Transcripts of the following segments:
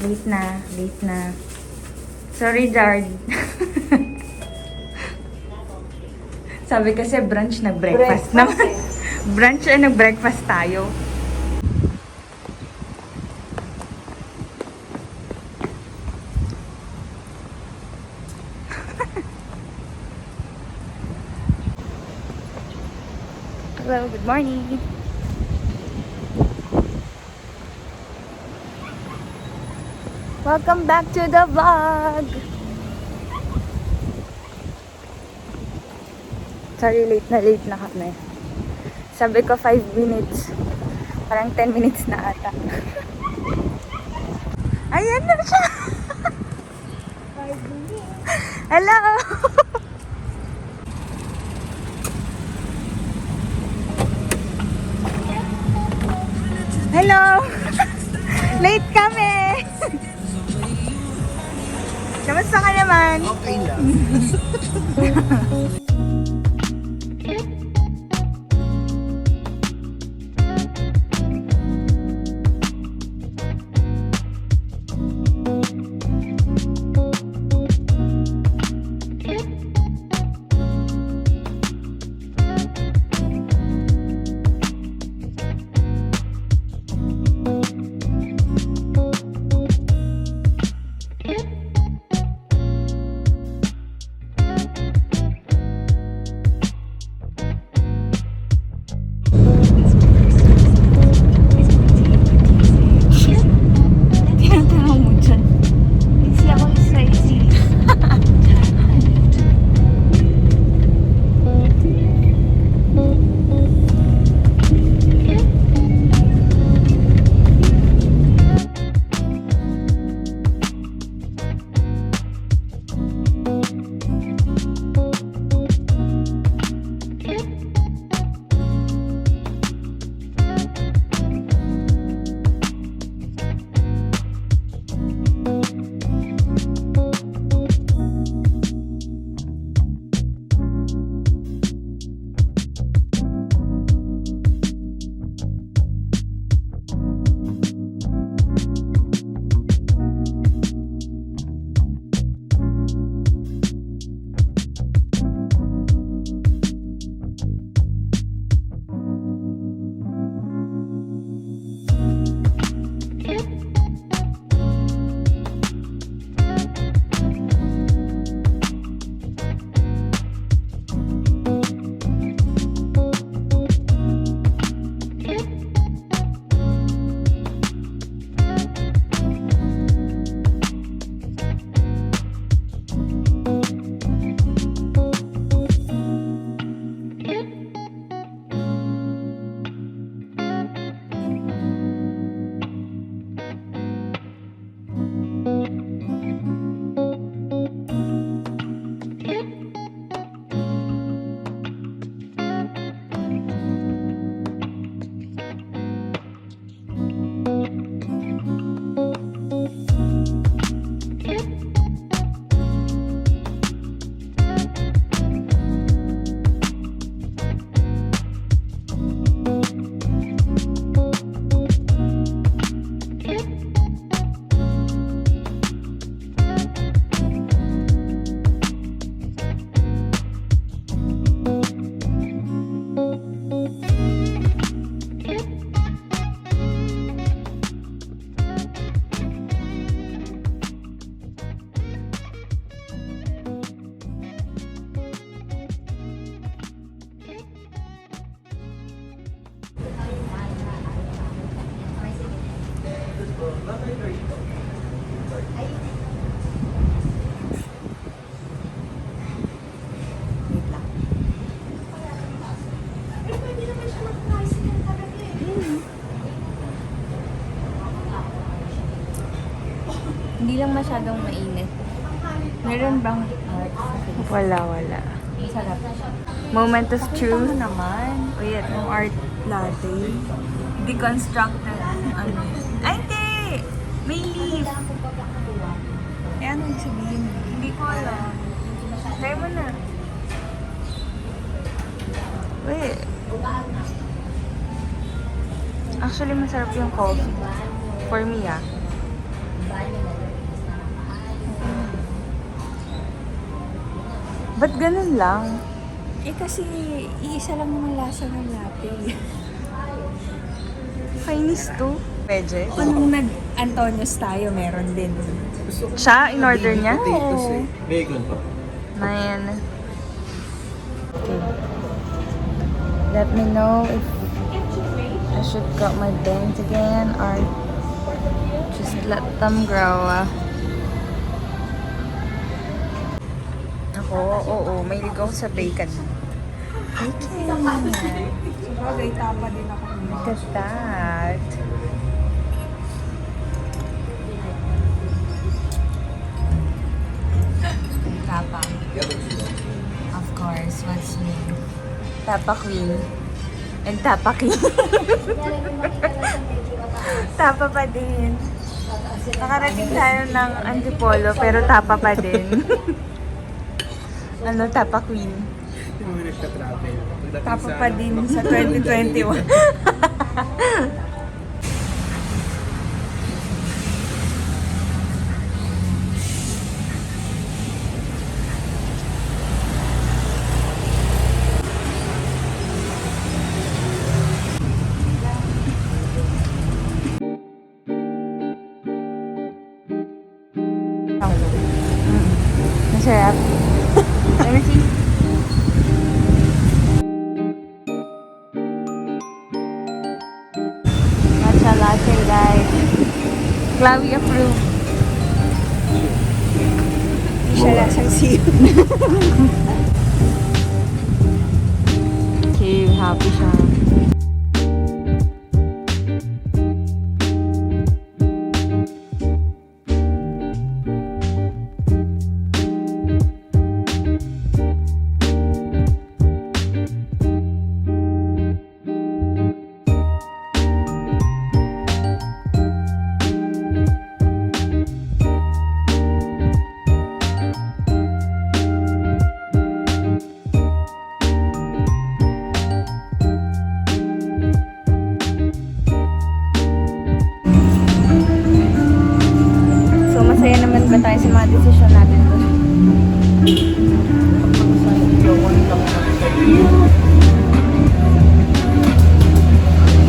Late na, late na. Sorry, Jard. Sabi kasi brunch, nag-breakfast naman. Brunch ay nag-breakfast tayo. Hello, good morning. Welcome back to the vlog. Sorry, late na kami. Sabi ko 5 minutes. Parang 10 minutes na ata. Ayan na siya. 5 minutes. Hello. Hello. Late kami. Kamusta ka naman? Okay lang. Hindi lang masyadong mainit. Meron bang art? Wala. Sarap. Moment of truth naman. Wait, yung art latte. Deconstructed. Ano? Ay, hindi! May leaf. Eh, ano yung sabihin? Hindi ko alam. Try mo na. Wait. Actually, masarap yung coffee. For me, ah. Ba't ganun lang? Eh kasi, iisa lang naman lasa ng latte. Kainis to. Pwede. Nung nag-Antonios tayo, meron din. Siya, in-order niya? Potatoes eh. Bacon pa. Ayan. Okay. Let me know if I should cut my bangs again or just let them grow. Ako, oo, may ligaw sa bacon. Bacon. Sabagay, tapa din ako. Look at that. Tapa. Of course, what's new? Tapa Queen. And Tapa King. Tapa pa din. Nakarating tayo ng Antipolo pero tapa pa din. Ano, Tapa Queen. Hindi mo nagka-travel. Tapa pa din sa 2021. Masarap. Let me see. Matcha latte, guys. Chloe approved. Hindi siya lasang siyo. Okay, happy siya. Masaya naman ba tayo sa mga desisyon natin doon?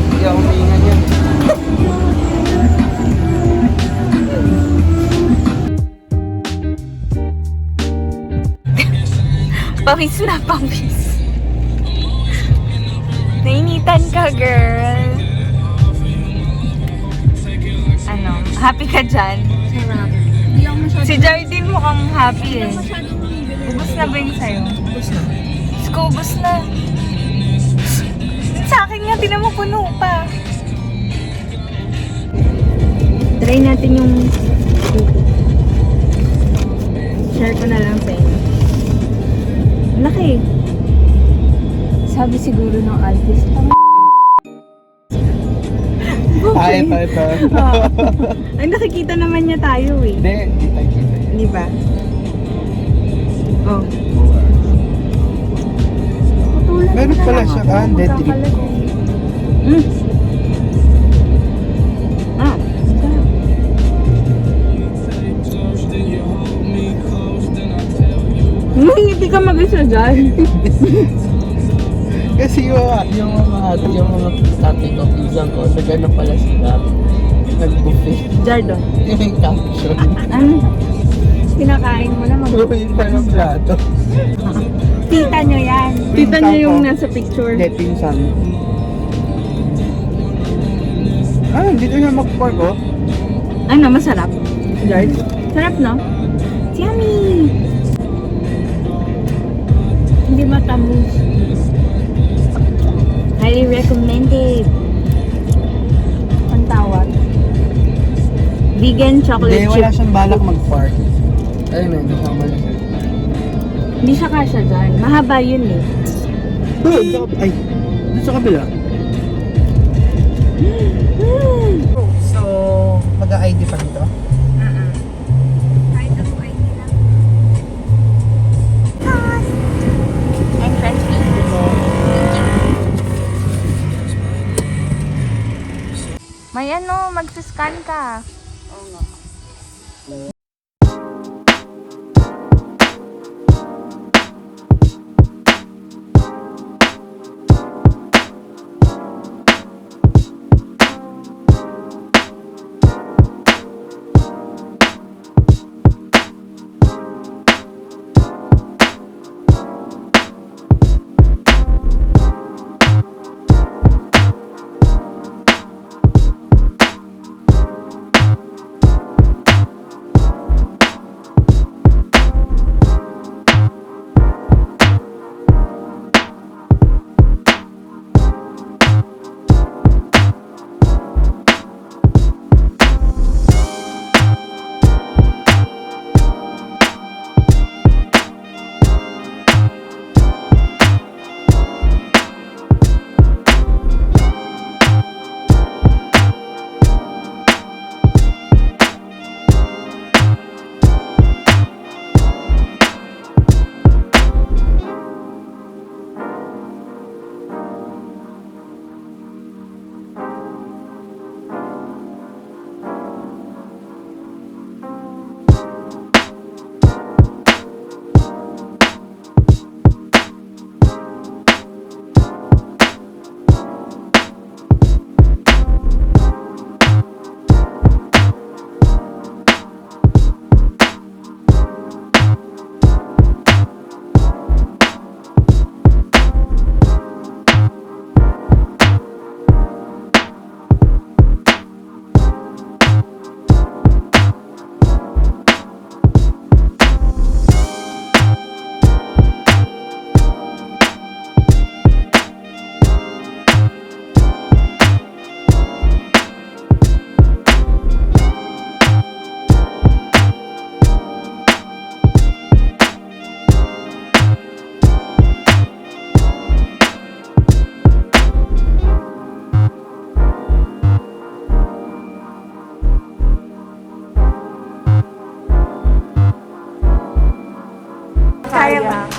Hindi ako maingan yan. Pawis na, pawis. Nainitan ka, girl. Ano, happy ka dyan? Sarap. Hindi ako masyadong... Si Jardine mukhang happy eh. masyadong bumibili. Ubus na ba yun sa'yo? Ubus na. Isko, ubus na. Sa akin nga, tinan mo puno pa. Try natin yung... Share ko na lang sa inyo. Laki. Sabi siguro ng artist. Ay, ito. Ay, nakikita naman niya tayo eh. Hindi tayo kita yan. Di ba? Oh. Meron pala siya, dead trip. Mm. Ah. Hindi ka mag-isa dyan. Kasi yung mga tatay ko, pinsan ko, sa gano'n pala sila. Nag-buffet. Jardo. Yung may caption. Ano? Kinakain mo na Buffet pa ng plato. Tita nyo yan. Tita nyo yung nasa picture. Hindi, pinsan. Ah, dito na mag-park oh. Ano, masarap? Jard? Sarap, no? Yummy! Hindi matamis. Highly recommended. Ang tawag? Vegan chocolate Hindi, chip. wala siyang balak mag-park. Ayun na, hindi siya malas. Hindi siya kasya dyan. Mahaba yun eh. Ay, dito sa kabila. So, mag-ID pa dito? Kahit ako ay nila. Entrance fee. May ano, magsiscan ka. Oo nga.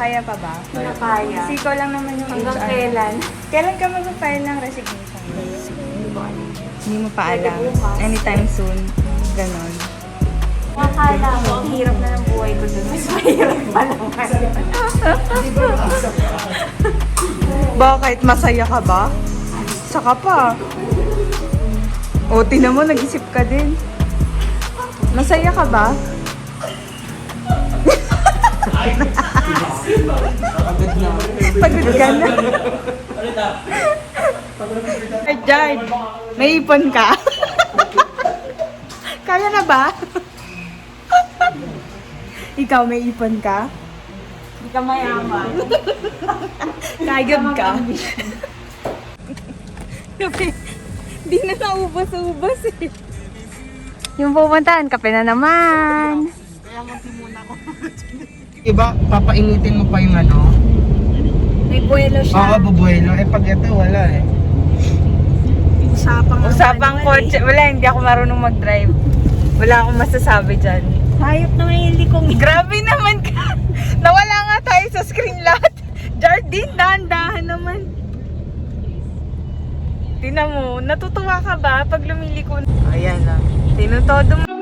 Kaya pa ba? Kaya. Kasi ikaw lang naman yung Hanggang HR. kailan? Kailan ka mag-file ng resignation? Hindi mo pa alam. Anytime soon. Ganon. Akala ko, ang hirap na ng buhay ko dun. Mas mahirap pa naman. Bakit? Masaya ka ba? Saka pa. O, tinan mo, nag-isip ka din. Masaya ka ba? Pagod ka na. Ay, Jard, may ipon ka? Kaya na ba? Ikaw, may ipon ka? Hindi ka mayaman. Kagad ka. Di na naubos-ubos eh. Yung pupuntahan, kape na naman. Iba, papainitin mo pa yung ano? May buwelo Oo, bubuelo. Eh, pag ito, wala eh. Usapang kotse. Wala, hindi ako marunong mag-drive. Wala akong masasabi dyan. Hayop na may likong. Grabe naman ka. Nawala nga tayo sa screen lahat. Jardine, dahan-dahan naman. Tingnan mo, natutuwa ka ba pag lumiliko? Ayan na. Tinutodo mo.